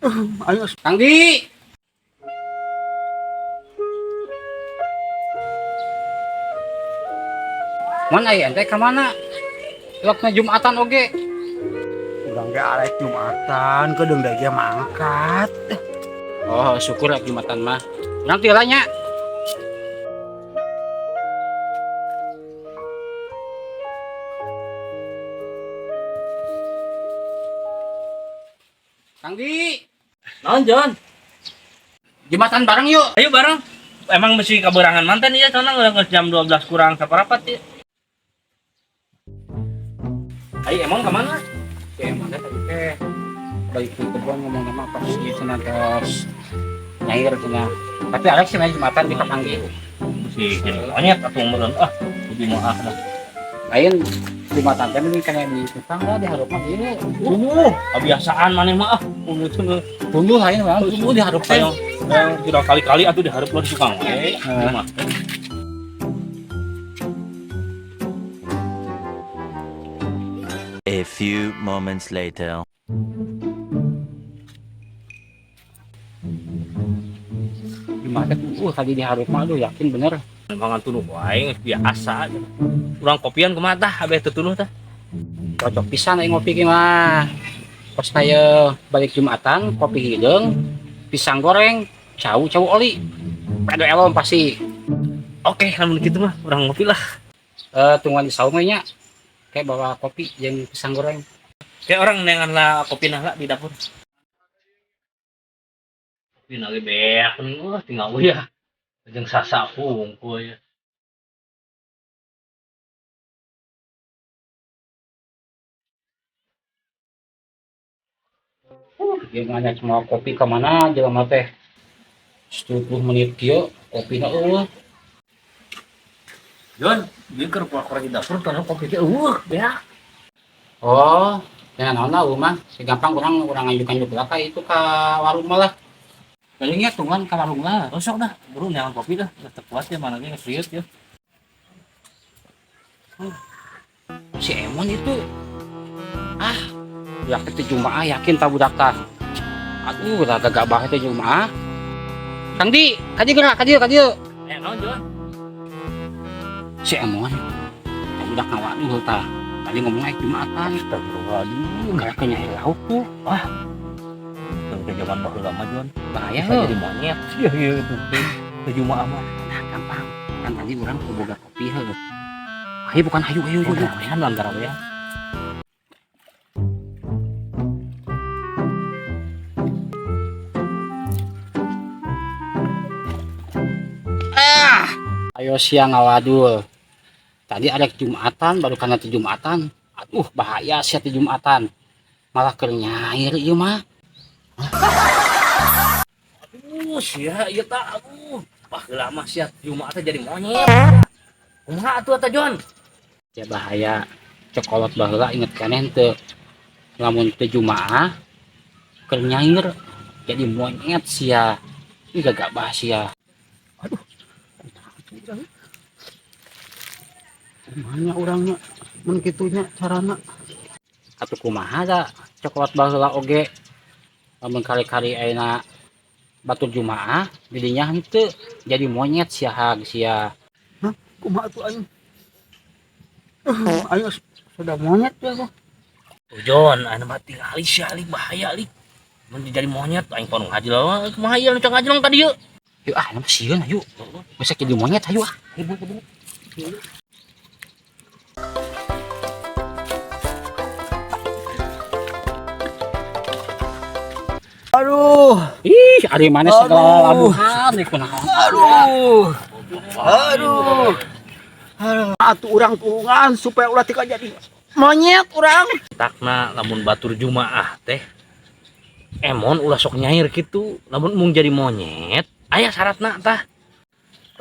Ayo, Kang Di. Mana ya ente ke mana? Waktu Jumatan oge. urang ge arek Jumatan kedeung da ge mangkat. Oh, syukur lah Jumatan mah. Urang tilanya. Kang Di, Naon Jon? Jumatan bareng yuk. Ayo bareng. Emang mesti kaberangan mantan ya, soalnya udah jam 12 kurang saparapat ya. Ayo emang kemana? Oke, mana tadi teh? Baik itu gua ngomong sama pas di sana terus nyair sana. Tapi Alex sih main Jumatan di Kang Di. Si jadi monyet atau meureun lebih maaf lah. Lain Jumatan teh mending kayak di tukang lah di hareup mah ieu. Kebiasaan maneh mah tunggu. Tunggu lain mah tunggu di hareup teh. Yang sudah kali-kali atuh diharap lo di tukang we. Mah. A few moments later. Jumatan kali di hareup mah lu yakin bener. Mangan tuluh wae geus biasa. Urang kopian kumaha tah abeh teu tuluh tah. Cocok pisan aing ngopi ge mah. Pas kayak balik Jumatan, kopi hideung, pisang goreng, cau oli. Pede elom pasti. Oke, lamun kitu mah urang ngopi lah. Tungguan di saung we nya. Kayak bawa kopi jeung pisang goreng. Kayak orang nengan lah kopi lah di dapur. Kopi lagi beak nih, wah tinggal we ya. Jeung sasa pungku ya. Gimana cuma kopi kemana aja mah teh 10 menit kieu kopi na eueuh. Jon, dia keur keluar di dapur karena kopi teh beak. Oh, ya naon lah mah. Segampang urang ngajukan juga ka itu ka warung mah lah. Palingnya tungguan ka warung lah. Oh sok dah, buru neangan kopi dah. Udah terpuas ya mana ge ngeriut ya. Si Emon itu ya ke Jumaah yakin tak budak tah. Aduh, udah gagak banget teh Jumaah. Kang Di, kadieu gerak, kadieu. Naon Jon? Si Emon, tak budak ngawaduh tah. Tadi ngomong aik Jumatan. Astagfirullahaladzim. Kayak kenyair lauk tuh. Ke zaman baheula mah Jon. Bahaya Bisa heuh. jadi monyet. Iya itu teh. Ke Jumaah mah. Nah, gampang. Kan tadi orang kudu boga kopi heuh. Ayo bukan ayo. Kan antara we. Ayo siang ngawadul. Tadi ada Jumatan, baru karena Jumatan. Aduh, bahaya sih Jumatan. Malah keur nyair ieu mah. Sia ieu tah baheula mah sia Jumaah teh jadi monyet. Kumaha atuh eta Jon? Ya bahaya. Cokolot baheula inget keneh teu. Lamun teu Jumaah keur nyair jadi monyet sia. Ih gagak bah sia. Mana orangnya mun kitunya carana. Atuh kumaha da cokolot baheula oge. Lamun kali-kali ayeuna batur Jumaah didinya henteu jadi monyet sia hag sia. Kumaha tuh aing? Ayo sudah monyet ya kok. Tuh Jon, anu mah tingali sia alik bahaya alik. Mun jadi monyet aing panu ngaji lah. Kumaha ieu nu cang ngajlong ka dieu? Yuk nama sieun ayo. Bisa jadi monyet ayo Ibu. Aduh, Ih, ari mana segala labuhan ieu kunaon. aduh. Atuh urang tulungan supaya ulah tika jadi monyet urang. Takna lamun batur Jumaah teh Emon ulah sok nyair gitu. Lamun mung jadi monyet, aya syaratna tah.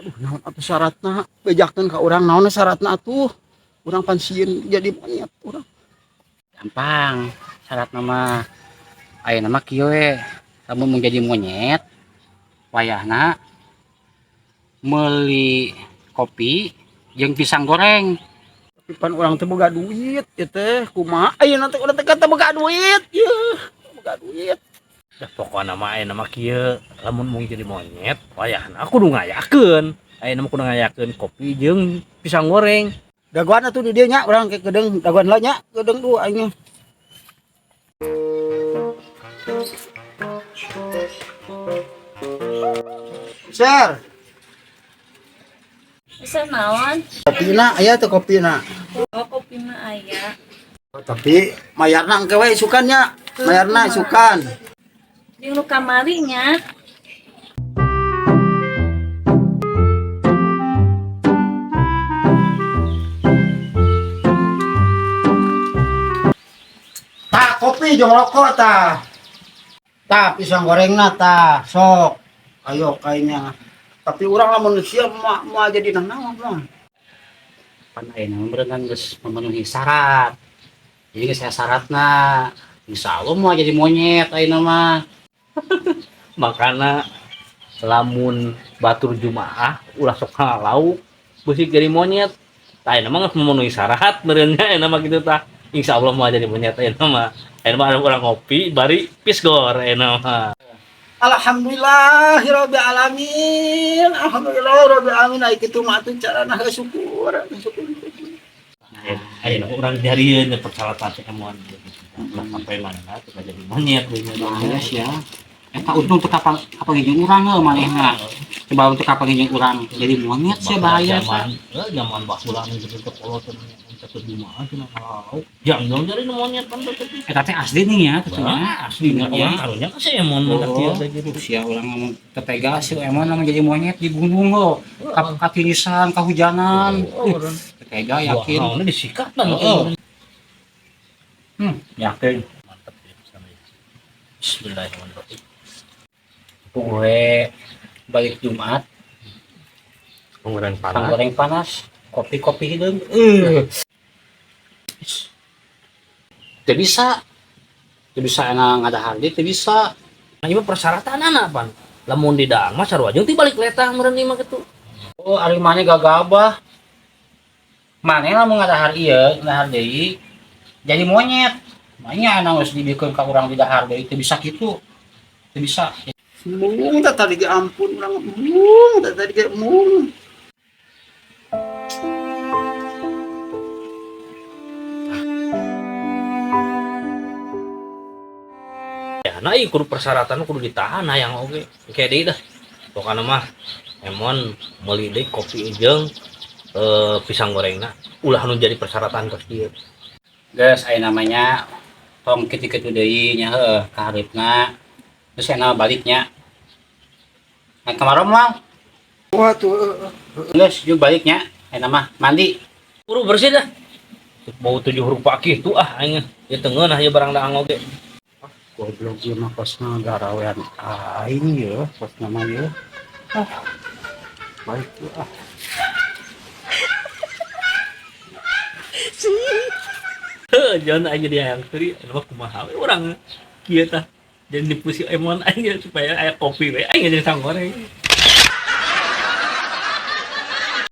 Aduh, naon atuh syaratna? Bejakeun ka urang naon syaratna atuh? Urang pan sieun jadi monyet urang. Gampang. Syarat nama ayeuna mah kieu we. Lamun mau jadi monyet wayahna meuli kopi jeung pisang goreng. Tapi pan urang teh boga duit ieu teh kumaha? Ayeuna teh urang teh kata boga duit. Yeuh, boga duit. Dah pokokna mah aya nama kieu, lamun mung jadi monyet, wayahna kudu ngayakeun. Aya nama kudu ngayakeun kopi jeung pisang goreng. Daguan atuh di dieu nya urang ke gedeng daguan lah nya gedeng dulu aing. Sir, Bisa naon? kopina aya teh kopina. Oh, kopi mah aya. Tapi mayarna engke we isukannya. Mayarna isukan. Di lu kamarinya. Tak kopi jeung rokok tah. Tah pisang gorengna tah sok. Ayo kayaknya. Tapi urang lamun sieu mah jadi nanaon mah. Pan ayeuna berenang geus memenuhi syarat. Jadi geus aya syaratna. Insyaallah mau jadi monyet ayeuna mah. Makana lamun batur jumaah ulah sok ngalauk beusik jadi monyet. Tah ayeuna mah geus memenuhi syarat meureun nya ayeuna mah kitu tah. Insyaallah mah jadi monyet ayeuna mah. Ayeuna mah urang ngopi bari pisgor ayeuna mah. Alhamdulillahirabbil alamin. Alhamdulillahirabbil alamin. Ai kitu mah atuh carana syukur. Ayeuna urang diharieun persyaratan teh emon. Sampai mana tuh jadi monyet Geus ya. Eta untung teu kapang jeung urang manehna. Coba untuk kapang jeung urang jadi monyet sih bahaya sa. zaman bakulan gitu ke kolot satu jumaah cenah kalau jangan jadi monyet pan teh. Eta teh asli nih ya tentunya. Asli ya karunya ka sih emon mah gitu. Sia urang ngomong tetega sih emang nama jadi monyet di gunung lo. Katirisan, kahujanan. Tetega yakin. Wah, ini disikat lah. Yakin. Mantap ya sama ya. Bismillahirrahmanirrahim. Gue balik Jumat, Goreng pisang goreng panas, kopi-kopi hideung. Teu bisa. Teu bisa ngadahar deui teu bisa. Nah, ieu persyaratan pan. Lamun di daang mah sarua jeung ti balik letah meureun ieu mah kitu. Oh, ari mane gagabah. Mane lamun ngadahar ieu, ngadahar deui jadi monyet. Makanya anu geus dibikeun ka urang di dahar deui teu bisa kitu. Teu bisa. Mung tah tadi ge ampun urang mung tah tadi ge mung. Ya, nah ieu kudu persyaratan kudu ditahan hayang oge. Kayak deui dah. Pokona mah emon meuli deui kopi jeung pisang gorengna. Ulah nu jadi persyaratan geus dieu. Geus aya namanya tong kitu-kitu deui nya heueuh ka hareupeuna. Terus aya baliknya. Nah, kemarin mah Wah tuh geus jeung baliknya aya mah mandi. Kudu bersih dah. Bau 7 huruf pakih tuh aing ieu teu ngeunah ieu barang daang oge. goblok ieu mah kosna garawean aing ye, kosna mah ye. Baik tuh Jangan aja dia yang teri, anu kumaha we urang kieu tah. Jadi dipusi emon aja supaya aya kopi we aing jeung sang goreng.